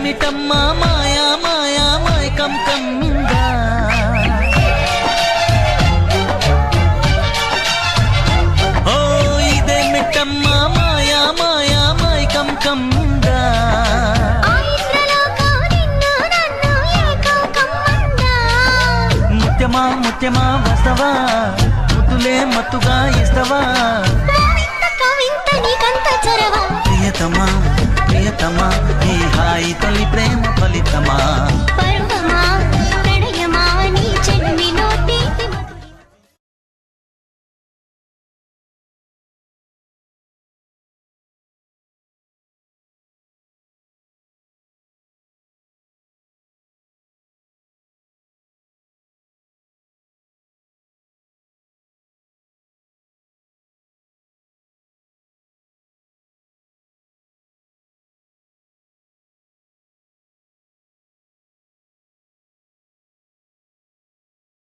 ఇదేమిటమ్మా మాయా మాయా మైకం కమ్మిందా ఓ ఇదేమిటమ్మా మాయా మాయా మైకం కమ్మిందా ముత్యమా ముత్యమా వస్తవా ముద్దులే మత్తుగా ఇస్తవా ప్రియతమా ప్రియతమా ఈ హాయి తొలి ప్రేమ ఫలితమా